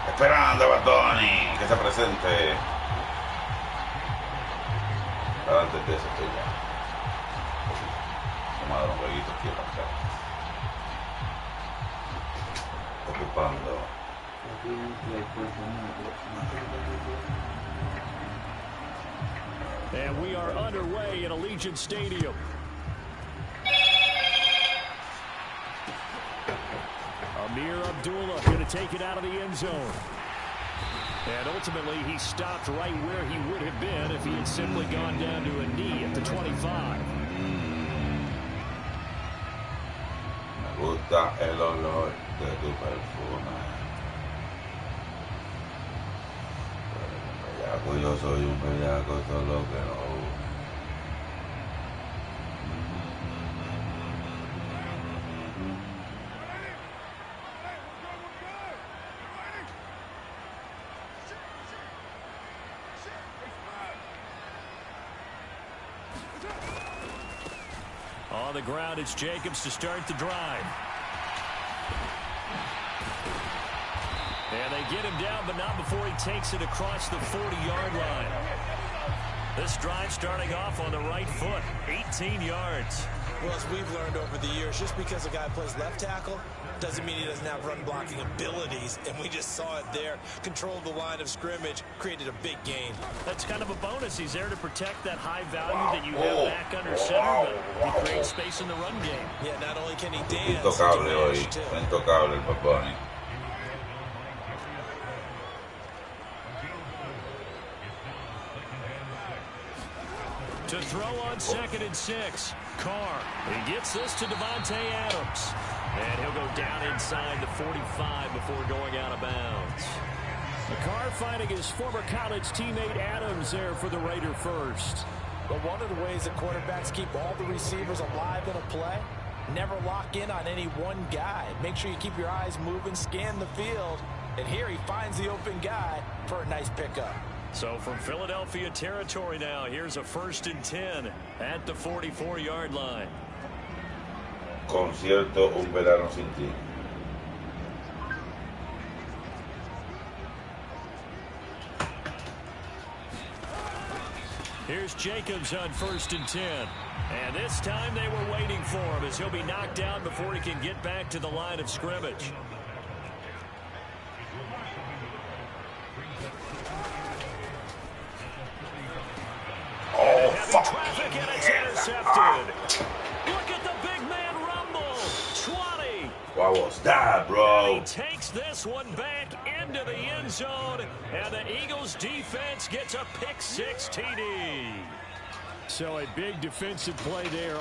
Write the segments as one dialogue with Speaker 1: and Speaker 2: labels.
Speaker 1: Esperando a Tony que se presente. Antes de eso estoy ya. Vamos a dar un jueguito aquí acá. Ocupando.
Speaker 2: And we are underway at Allegiant Stadium. Amir Abdullah going to take it out of the end zone. And ultimately, he stopped right where he would have been if he had simply gone down to a knee at the 25.
Speaker 1: Me gusta el olor de tu perfume. Yo soy un bellaco, solo que no.
Speaker 2: On the ground, it's Jacobs to start the drive. And they get him down, but not before he takes it across the 40-yard line. This drive starting off on the right foot, 18 yards.
Speaker 3: Well, as we've learned over the years, just because a guy plays left tackle doesn't mean he doesn't have run-blocking abilities, and we just saw it there. Controlled the line of scrimmage, created a big gain.
Speaker 2: That's kind of a bonus. He's there to protect that high value that you have back under center, but he creates space in the run game.
Speaker 3: Yeah, not only can he dance,
Speaker 1: Intocable hoy, intocable el Paponi.
Speaker 2: To throw on 2nd and 6. Carr. He gets this to Devontae Adams. And he'll go down inside the 45 before going out of bounds. Carr finding his former college teammate Adams there for the Raider first.
Speaker 3: But one of the ways that quarterbacks keep all the receivers alive in a play, never lock in on any one guy. Make sure you keep your eyes moving, scan the field. And here he finds the open guy for a nice pickup.
Speaker 2: So from Philadelphia territory now, here's a 1st and 10 at the 44-yard line.
Speaker 1: Concierto Un Verano Sin Ti.
Speaker 2: Here's Jacobs on 1st and 10. And this time they were waiting for him as he'll be knocked down before he can get back to the line of scrimmage.
Speaker 1: Oh, fuck.
Speaker 2: Traffic and it's intercepted. Look at the big man rumble. 20.
Speaker 1: What was that, bro?
Speaker 2: He takes this one back into the end zone, and the Eagles defense gets a pick 6 TD. So a big defensive play there.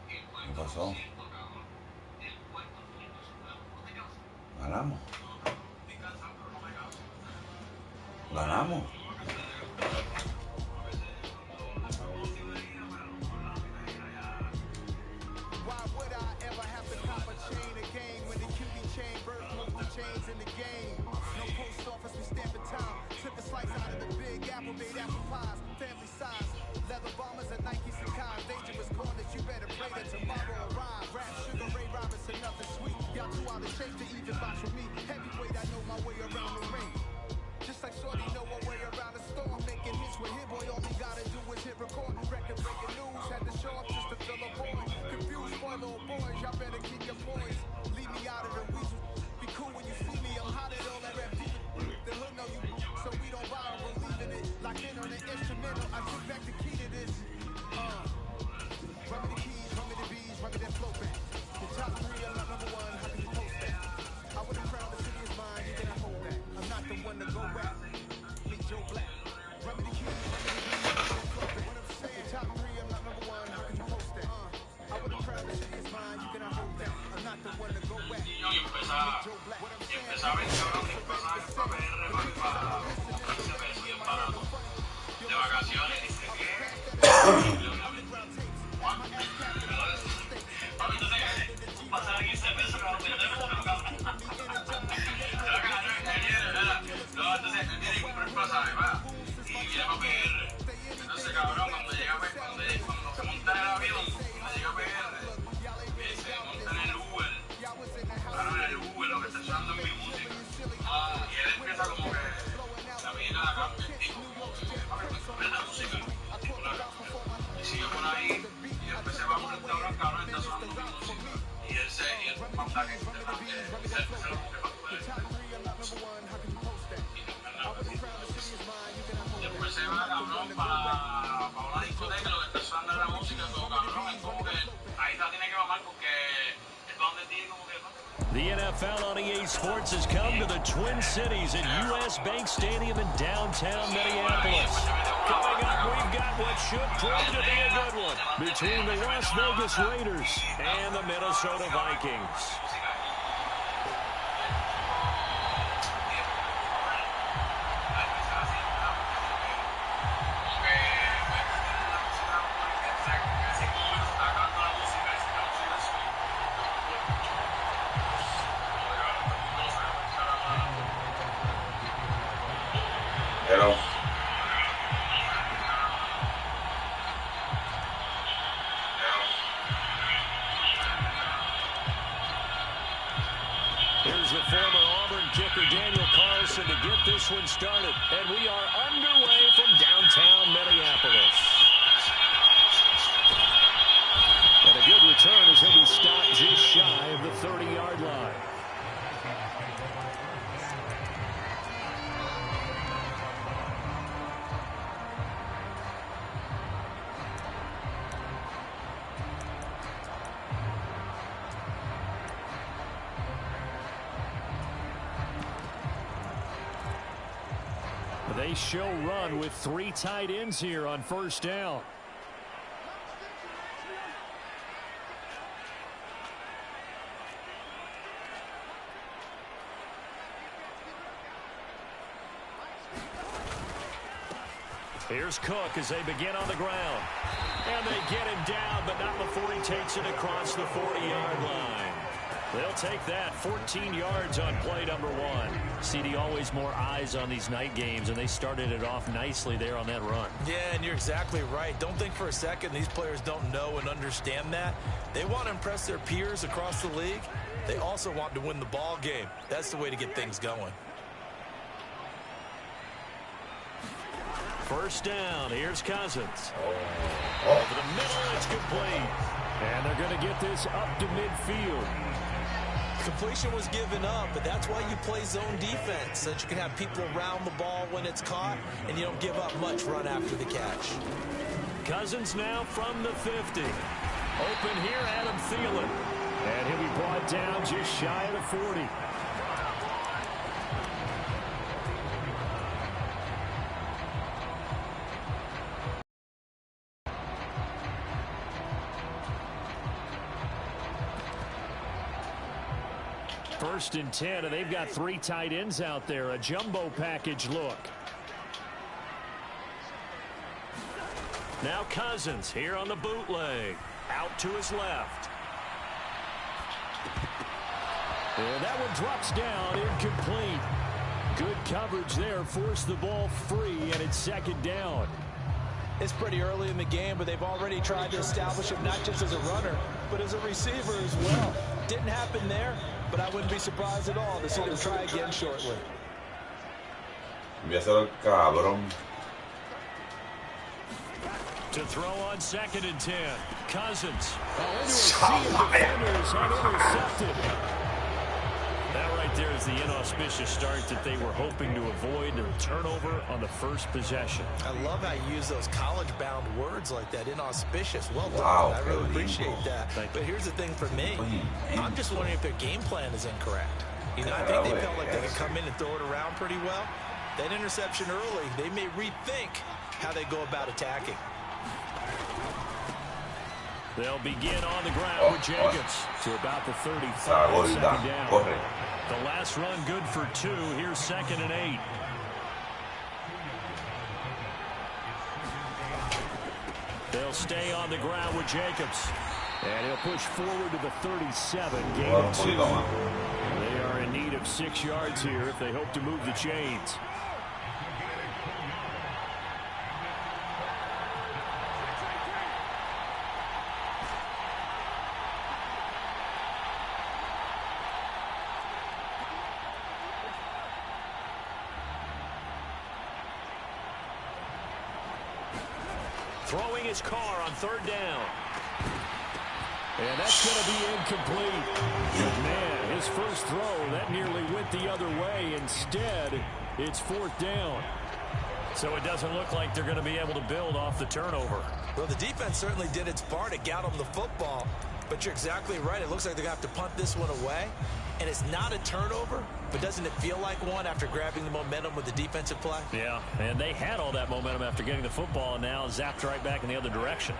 Speaker 1: ¿Qué pasó? Ganamos. Ganamos.
Speaker 4: In the game, no post office, we stamp in time. Took a slice out of the big apple, made apple pies, family size, leather bombers and Nike Sakai, dangerous corners, you better pray that tomorrow arrive. Rap Sugar Ray Robinson, nothing sweet. Y'all too out of shape to even box with me. Heavyweight, I know my way around the ring. Just like Shorty know her way around the storm, making hits with hit boy. All he gotta do is hit record. Record breaking news, had to show up just to fill a void. Confused boy, little boys, y'all better keep your poise. Leave me out of the weasel. Cool when you see me, I'm hot at all that rap beat. The hood know you, so we don't buy or believe in it. Locked in on the instrumental, I took back the key to this. Run me the keys, run me the bees, run me that flow back. The top 3, I'm not number 1, how can you post that? I would have crowned the city is mine, you cannot hold that. I'm not the one to go rap. Meet Joe Black. Run me the keys, run me the bees, run me that flow back. What I'm saying, top 3, I'm not number 1, how can you post that? I would have crowned the city is mine, you cannot hold that. I'm not the one to go rap.
Speaker 5: Empezaba el cabrón de pasaje para PR, para 15 pesos bien barato, de vacaciones, dice que papi, tú te un pasaje de 15 pesos, cabrón, yo te meto, cabrón. No, entonces él tiene que comprar el pasaje, va, y viene para PR. Entonces, cabrón, cuando llega, cuando se monta
Speaker 2: The NFL on EA Sports has come to the Twin Cities at U.S. Bank Stadium in downtown Minneapolis. Coming up, we've got what should prove to be a good one between the Las Vegas Raiders and the Minnesota Vikings.
Speaker 1: Hello.
Speaker 2: Here's the former Auburn kicker Daniel Carlson to get this one started. And we are underway from downtown Minneapolis. And a good return as he'll be stopped just shy of the 30-yard line. They show run with 3 tight ends here on first down. Here's Cook as they begin on the ground. And they get him down, but not before he takes it across the 40-yard line. They'll take that. 14 yards on play number 1. CD, always more eyes on these night games, and they started it off nicely there on that run.
Speaker 3: Yeah, and you're exactly right. Don't think for a second these players don't know and understand that. They want to impress their peers across the league. They also want to win the ball game. That's the way to get things going.
Speaker 2: First down. Here's Cousins. Over the middle, it's complete. And they're going to get this up to midfield.
Speaker 3: Completion was given up, but that's why you play zone defense, so that you can have people around the ball when it's caught, and you don't give up much run after the catch.
Speaker 2: Cousins now from the 50. Open here, Adam Thielen. And he'll be brought down just shy of the 40. First and 10, and they've got 3 tight ends out there. A jumbo package look. Now Cousins here on the bootleg. Out to his left. And that one drops down, incomplete. Good coverage there, forced the ball free, and it's second down.
Speaker 3: It's pretty early in the game, but they've already tried to establish him not just as a runner, but as a receiver as well. Didn't happen there, but I wouldn't be surprised at all to see them try again shortly.
Speaker 1: Voy a hacer el cabrón.
Speaker 2: To throw on second and 10. Cousins. Into a sea of defenders and intercepted. That right there is the inauspicious start that they were hoping to avoid, a turnover on the first possession.
Speaker 3: I love how you use those college-bound words like that, inauspicious. Well done.
Speaker 1: Wow,
Speaker 3: I really appreciate that. But here's the thing for me. I'm just wondering if their game plan is incorrect. You know, I think they felt like they could come in and throw it around pretty well. That interception early, they may rethink how they go about attacking.
Speaker 2: They'll begin on the ground with Jacobs to about the 35. Second down. The last run good for 2. Here's second and 8. They'll stay on the ground with Jacobs. And he'll push forward to the 37. Gain of 2. They are in need of 6 yards here if they hope to move the chains. Throwing his car on third down. And that's going to be incomplete. But man, his first throw, that nearly went the other way. Instead, it's fourth down. So it doesn't look like they're going to be able to build off the turnover.
Speaker 3: Well, the defense certainly did its part. It got them the football. But you're exactly right. It looks like they're going to have to punt this one away. And it's not a turnover, but doesn't it feel like one after grabbing the momentum with the defensive play?
Speaker 2: Yeah, and they had all that momentum after getting the football, and now zapped right back in the other direction.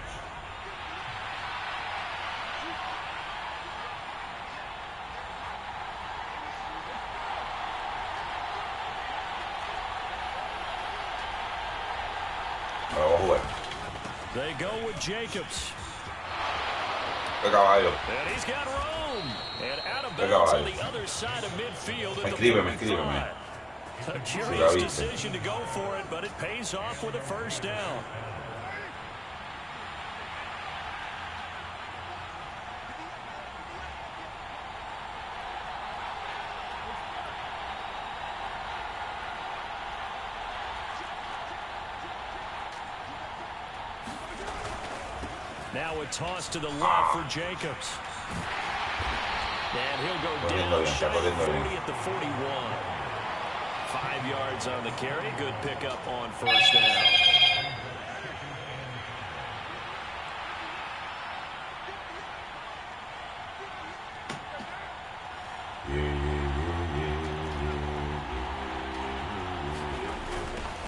Speaker 2: They go with Jacobs.
Speaker 1: And
Speaker 2: he's got room. And out of bounds on the other side of midfield.
Speaker 1: Escríbeme.
Speaker 2: A curious decision to go for it, but it pays off with a first down. Now a toss to the left for Jacobs. And he'll go down shy of 40 at the 41. 5 yards on the carry. Good pickup on first down.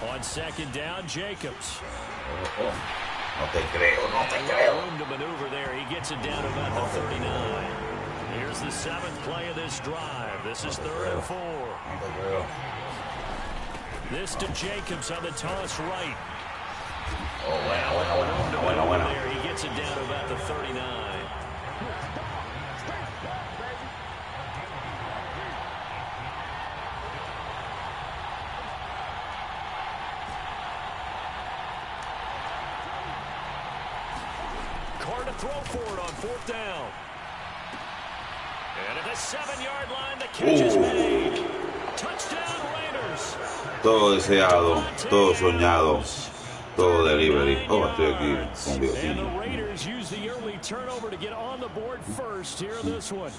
Speaker 2: On second down, Jacobs.
Speaker 1: No te creo.
Speaker 2: Room to maneuver there. He gets it down to about the 39. Here's the 7th play of this drive. This is 3rd and 4. This to Jacobs on the toss right.
Speaker 1: Bueno.
Speaker 2: There, he gets it down to about the 39. Throw for it on 4th down. And at the 7-yard line, the catch is made. Touchdown Raiders.
Speaker 1: Todo deseado, todo soñado, todo delivery. Oh, estoy aquí con Dios.
Speaker 2: And the Raiders use the early turnover to get on the board first here in this one.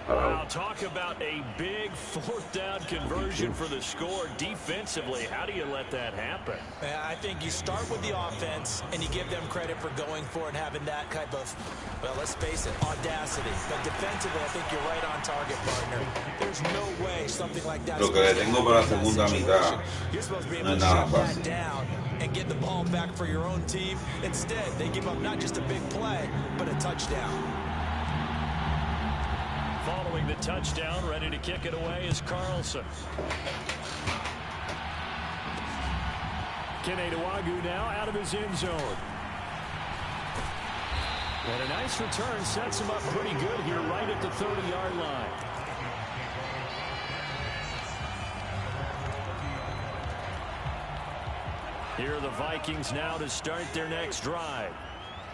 Speaker 2: Wow, talk about a big 4th down conversion for the score. Defensively, how do you let that happen?
Speaker 3: I think you start with the offense, and you give them credit for going for it and having that type of, well, let's face it, audacity. But defensively, I think you're right on target, partner. There's no way something like that.
Speaker 1: Lo que le tengo para la segunda mitad
Speaker 3: You're supposed to be able
Speaker 1: no es
Speaker 3: to
Speaker 1: nada
Speaker 3: shut that
Speaker 1: fácil.
Speaker 3: down and get the ball back for your own team. Instead, they give up not just a big play, but a touchdown.
Speaker 2: Following the touchdown, ready to kick it away is Carlson. Keneduagu now out of his end zone. And a nice return sets him up pretty good here right at the 30-yard line. Here are the Vikings now to start their next drive.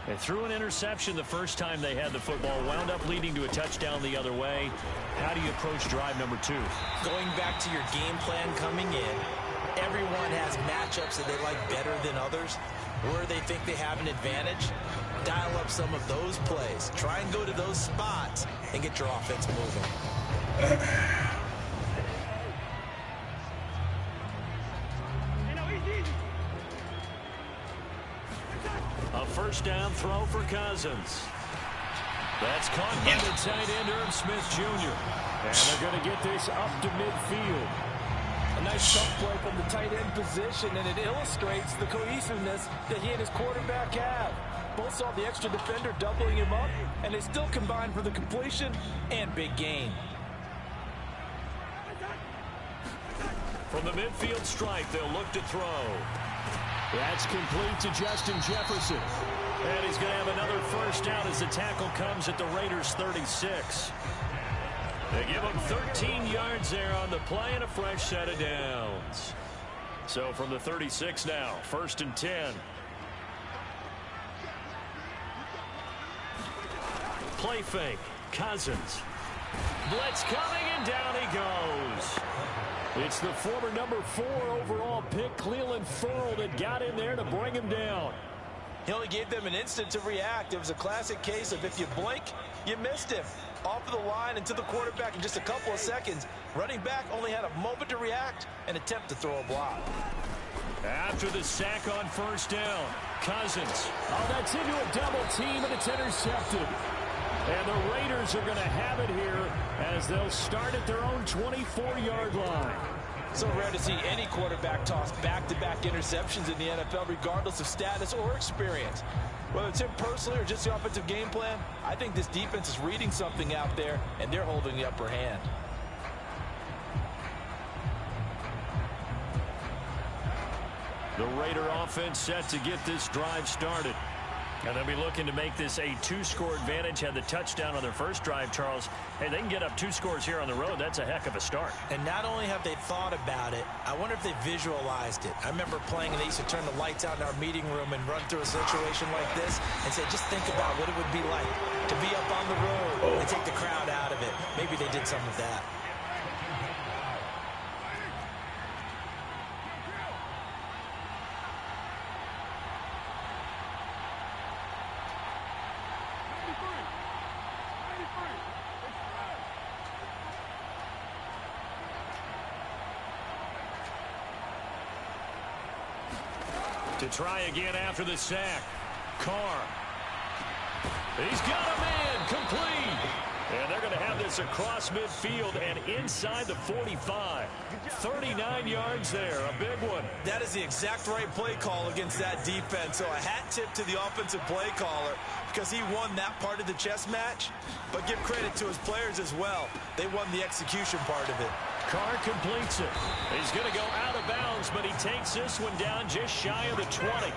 Speaker 2: They threw an interception the first time they had the football, wound up leading to a touchdown the other way. How do you approach drive number 2?
Speaker 3: Going back to your game plan coming in, everyone has matchups that they like better than others. Where they think they have an advantage, dial up some of those plays. Try and go to those spots and get your offense moving.
Speaker 2: A first down throw for Cousins. That's caught by the tight end, Smith Jr. And they're going to get this up to midfield.
Speaker 6: A nice tough play from the tight end position, and it illustrates the cohesiveness that he and his quarterback have. Both saw the extra defender doubling him up, and they still combined for the completion and big gain.
Speaker 2: From the midfield stripe, they'll look to throw. That's complete to Justin Jefferson. And he's going to have another first down as the tackle comes at the Raiders' 36. They give him 13 yards there on the play and a fresh set of downs. So from the 36 now, 1st and 10. Play fake. Cousins. Blitz coming, and down he goes. It's the former number 4 overall pick, Cleveland Ferrell, that got in there to bring him down.
Speaker 3: He only gave them an instant to react. It was a classic case of if you blink, you missed him. Off of the line and to the quarterback in just a couple of seconds. Running back only had a moment to react and attempt to throw a block.
Speaker 2: After the sack on first down, Cousins. Oh, that's into a double team, and it's intercepted. And the Raiders are going to have it here as they'll start at their own 24-yard line.
Speaker 6: So rare to see any quarterback toss back-to-back interceptions in the NFL, regardless of status or experience. Whether it's him personally or just the offensive game plan, I think this defense is reading something out there, and they're holding the upper hand.
Speaker 2: The Raider offense set to get this drive started. And they'll be looking to make this a 2-score advantage. Had the touchdown on their first drive, Charles. Hey, they can get up 2 scores here on the road. That's a heck of a start.
Speaker 3: And not only have they thought about it, I wonder if they visualized it. I remember playing, and they used to turn the lights out in our meeting room and run through a situation like this and say, just think about what it would be like to be up on the road and take the crowd out of it. Maybe they did some of that.
Speaker 2: To try again after the sack. Carr. He's got a man complete. And they're going to have this across midfield and inside the 45. 39 yards there, a big one.
Speaker 6: That is the exact right play call against that defense. So a hat tip to the offensive play caller because he won that part of the chess match. But give credit to his players as well. They won the execution part of it.
Speaker 2: Carr completes it. He's going to go out of bounds, but he takes this one down just shy of the 20.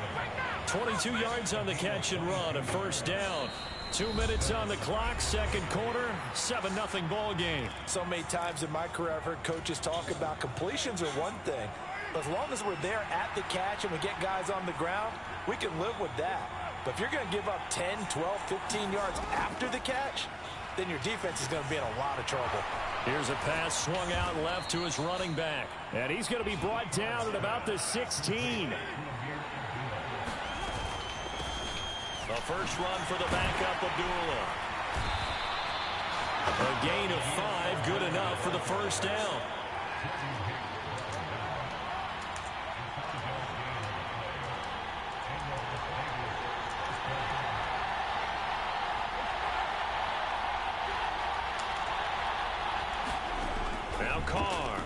Speaker 2: 22 yards on the catch and run, a first down. 2 minutes on the clock, second quarter, 7-0 ball game.
Speaker 6: So many times in my career I've heard coaches talk about completions are one thing. But as long as we're there at the catch and we get guys on the ground, we can live with that. But if you're going to give up 10, 12, 15 yards after the catch, then your defense is going to be in a lot of trouble.
Speaker 2: Here's a pass swung out left to his running back. And he's going to be brought down at about the 16. The first run for the backup, Abdullah. A gain of 5, good enough for the first down. Now Carr.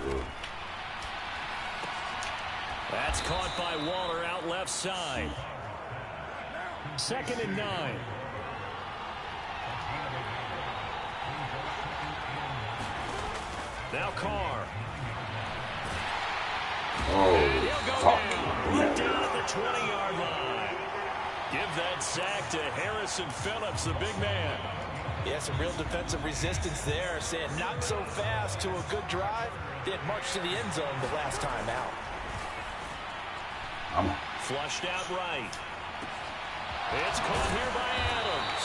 Speaker 2: That's caught by Waller out left side. 2nd and 9. Now Carr. And he'll go down. Right down at the 20-yard line. Give that sack to Harrison Phillips, the big man.
Speaker 6: Yeah, some real defensive resistance there, saying not so fast to a good drive. They had marched to the end zone the last time out.
Speaker 2: Flushed out right. It's caught here by Adams.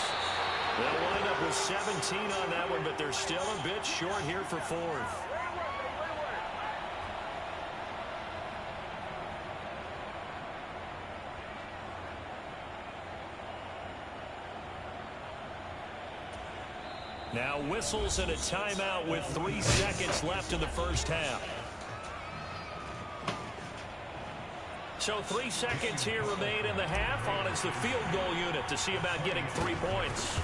Speaker 2: They'll wind up with 17 on that one, but they're still a bit short here for 4th. Now whistles and a timeout with 3 seconds left in the first half. So 3 seconds here remain in the half. On is the field goal unit to see about getting 3 points.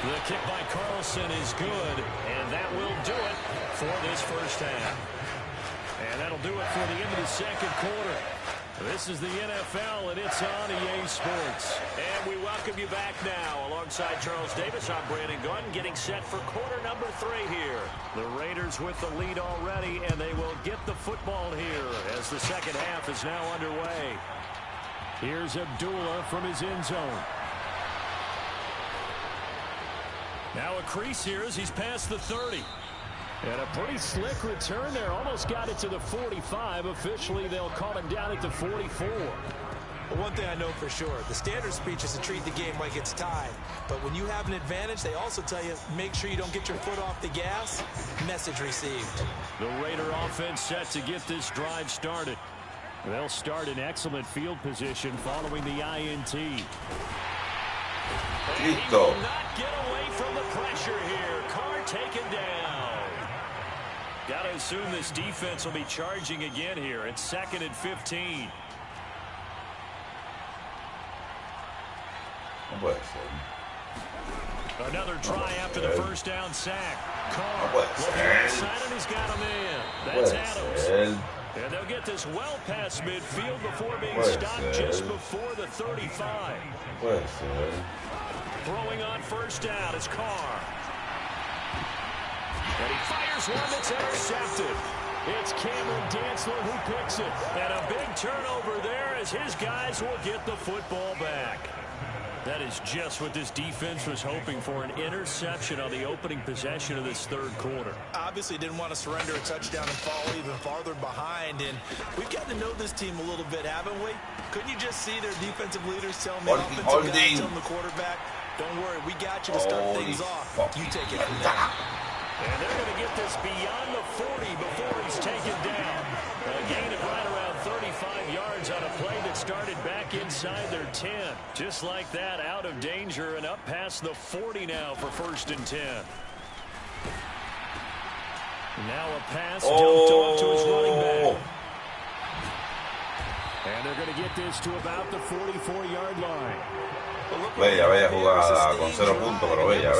Speaker 2: The kick by Carlson is good, and that will do it for this first half. And that'll do it for the end of the second quarter. This is the NFL, and it's on EA Sports. And we welcome you back now. Alongside Charles Davis, I'm Brandon Gordon, getting set for quarter number 3 here. The Raiders with the lead already, and they will get the football here as the second half is now underway. Here's Abdullah from his end zone. Now a crease here as he's past the 30. And a pretty slick return there. Almost got it to the 45. Officially, they'll call him down at the 44.
Speaker 6: Well, one thing I know for sure, the standard speech is to treat the game like it's tied. But when you have an advantage, they also tell you, make sure you don't get your foot off the gas. Message received.
Speaker 2: The Raider offense set to get this drive started. They'll start in excellent field position following the INT. And he will not get away from the pressure here. Carr taken down. Got to assume this defense will be charging again here. It's 2nd and 15. Another try after the first down sack. Carr looking inside and he's got a man. That's Adams. And they'll get this well past midfield before being stopped just before the 35. Throwing on first down is Carr. And he fires one that's intercepted. It's Cameron Dantzler who picks it. And a big turnover there as his guys will get the football back. That is just what this defense was hoping for, an interception on the opening possession of this third quarter.
Speaker 3: Obviously didn't want to surrender a touchdown and fall even farther behind. And we've gotten to know this team a little bit, haven't we? Couldn't you just see their defensive leaders telling the offensive guys, telling the quarterback, don't worry, we got you to start things off. You take it from there.
Speaker 2: And they're going to get this beyond the 40 before he's taken down. A gain of right around 35 yards on a play that started back inside their 10. Just like that, out of danger and up past the 40 now for 1st and 10. Now a pass dumped off to his running back. And they're going to get this to about the 44-yard line.
Speaker 1: Bella jugada con 0 puntos, pero bella.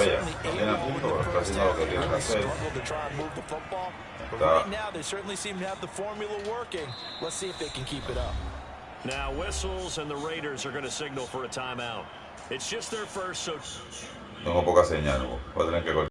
Speaker 1: No tiene puntos, pero está haciendo lo que tiene que hacer.
Speaker 3: Right now, they certainly seem to have the formula working. Let's see if they can keep it up.
Speaker 2: Now whistles and the Raiders are going to signal for a timeout. It's just their first, so...
Speaker 1: Tengo poca señal, voy a tener que